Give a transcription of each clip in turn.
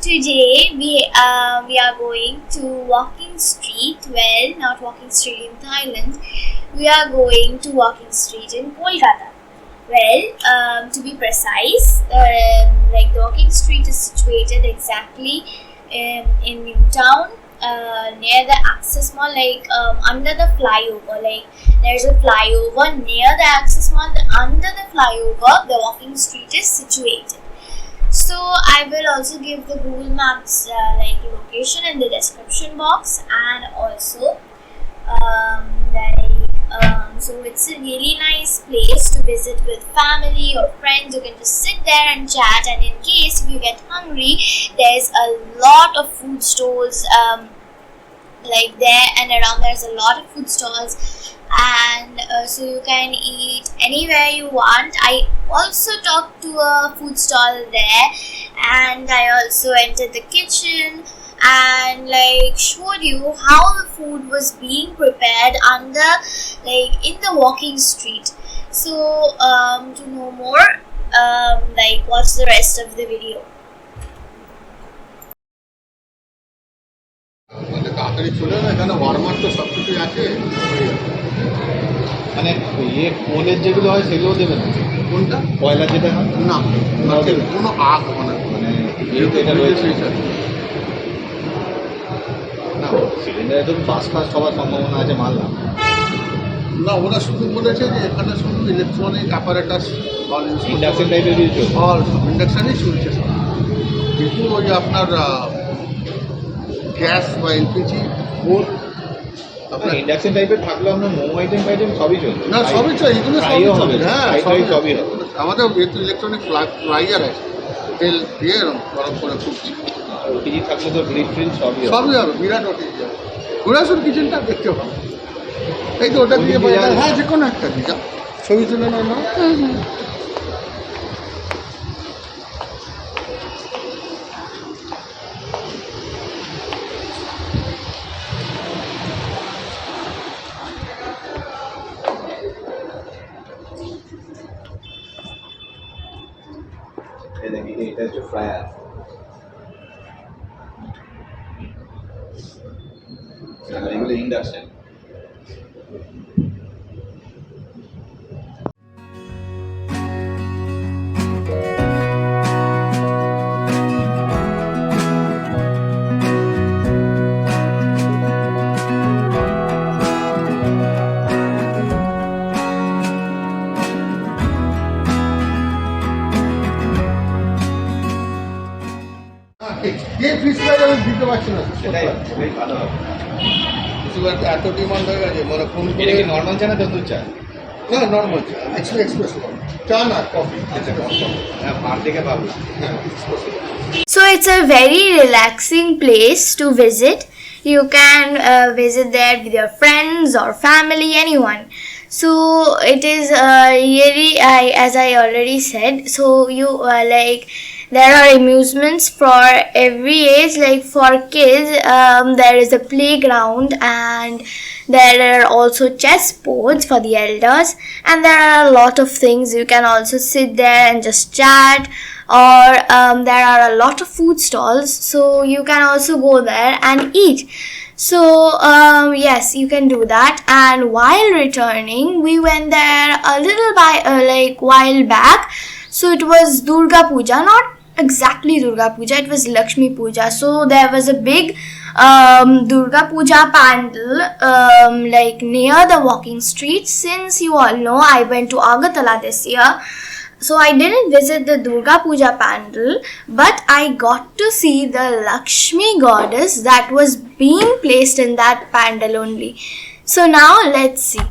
today we are going to walking street. Well, not walking street in Thailand. We are going to walking street in Kolkata. Well, to be precise, like the walking street is situated exactly in Newtown, near the access mall, like under the flyover. Like there's a flyover near the access mall. Under the flyover, the walking street is situated. So I will also give the Google Maps like location in the description box, and also so it's a really nice place to visit with family or friends. You can just sit there and chat, and in case if you get hungry, there's a lot of food stalls like there and around. There's a lot of food stalls, and so you can eat anywhere you want. I also talked to a food stall there, and I also entered the kitchen and like showed you how the food was being prepared under, like in the walking street. So to know more, like watch the rest of the video. তাড়াতাড়ি চলে না, এখানে warmer তো সব কিছুই আছে। মানে কোলের যেগুলো হয় সেগুলো দেবে না? কোনটা? কয়লার যেটা হয় না, কোনো আগ মানে যেহেতু এটা রয়েছে না, সিলিন্ডারে তো ফাস্ট হওয়ার সম্ভাবনা আছে মানলাম না। ওরা শুধু বলেছে যে এখানে শুধু ইলেকট্রনিক অ্যাপারেটাস, ইন্ডাকশন টাইপের দিয়েছে, ইন্ডাকশানই চলছে সব। কিন্তু ওই আপনার গ্যাস বা এলপিজি ওর আপনার ইন্ডাকশন টাইপের থাকলে আপনার মোমো আইটেম সবই চলবে না, সবই চাই, এগুলো সবই হবে। হ্যাঁ, সবই হবে। আমাদের ইলেকট্রনিক ফ্রাইয়ার আছে, তেল দিয়ে গরম করে ফুটছি। ওটিজি থাকলে তো গ্রিল ফ্রিল সবই হবে, বিরাট ওটিজি হবে। ঘোরাসুর কিচেনটা দেখতে পাবো, এই তো ওটা দিয়ে। হ্যাঁ, যে কোনো একটা দিয়ে যাও, ছবি তুলে নাও না। এটা হচ্ছে ফ্রায়ার, এগুলো ইন্ডাকশন। ফিশ ফ্রাই আমি দিতে পারছি না, সেটাই ভালো হবে। এত ডিমান্ড হয়ে গেছে, মানে ফোন করে। নর্মাল চা না তন্দুর চা? না, নর্মাল চা, এক্সপ্রেস চা না, কফি। হ্যাঁ, পার থেকে পাবো। So it's a very relaxing place to visit. You can visit there with your friends or family, anyone. So it is really, as I already said, so you like there are amusements for every age. Like for kids, there is a playground, and there are also chess boards for the elders, and there are a lot of things. You can also sit there and just chat, or there are a lot of food stalls, so you can also go there and eat. So yes, you can do that. And while returning, we went there a little while back. So it was Durga Puja, not exactly Durga Puja, it was Lakshmi Puja. So there was a big Durga Puja pandal like near the walking street. Since you all know, I went to Agartala this year, so I didn't visit the Durga Puja pandal, but I got to see the Lakshmi goddess that was being placed in that pandal only. So now let's see.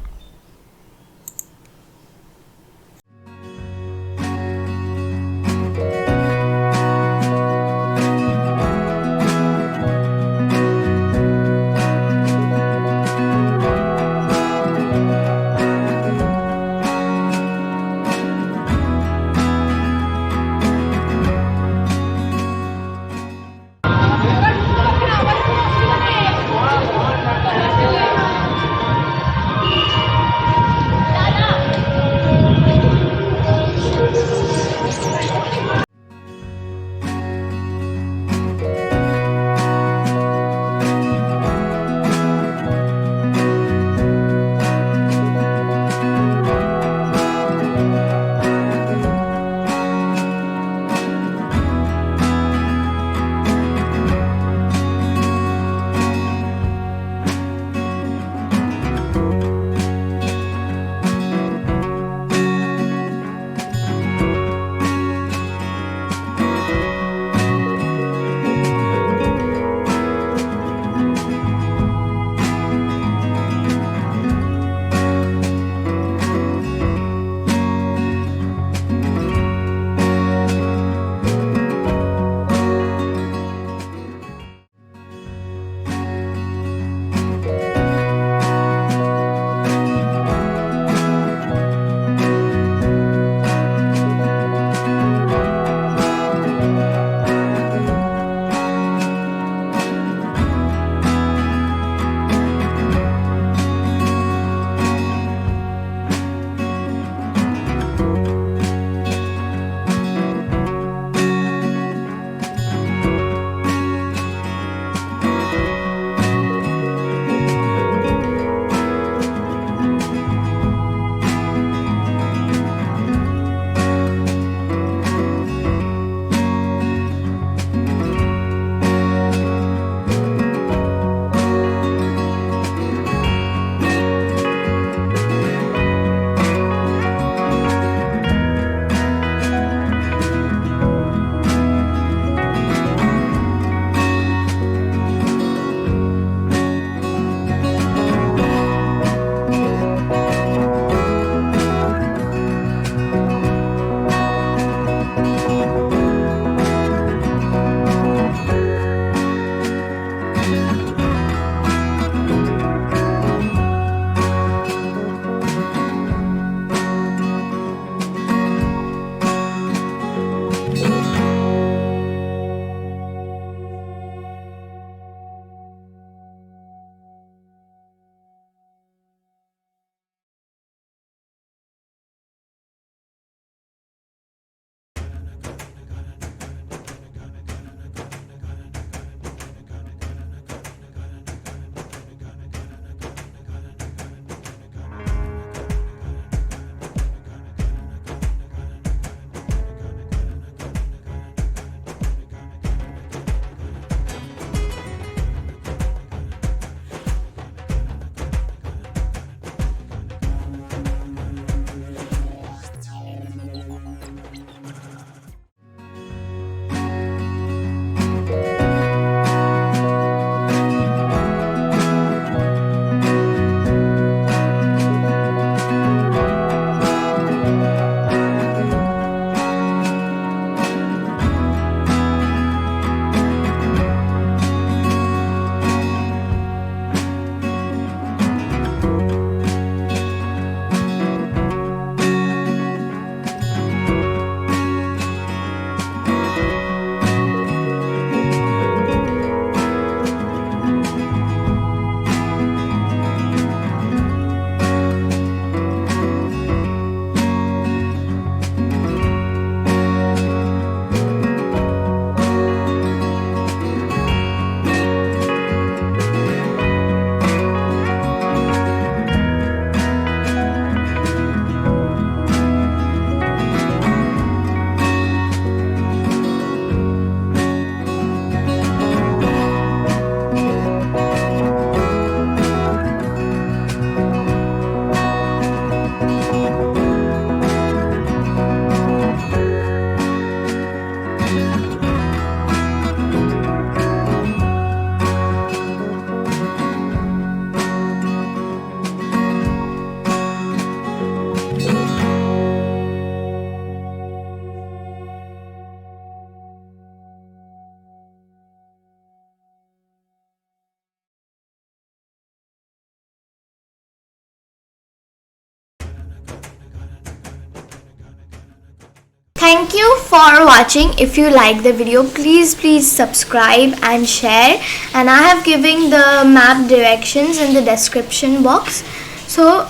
Thank you for watching. If you like the video, please subscribe and share, and I have given the map directions in the description box, so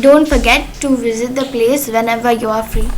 don't forget to visit the place whenever you are free.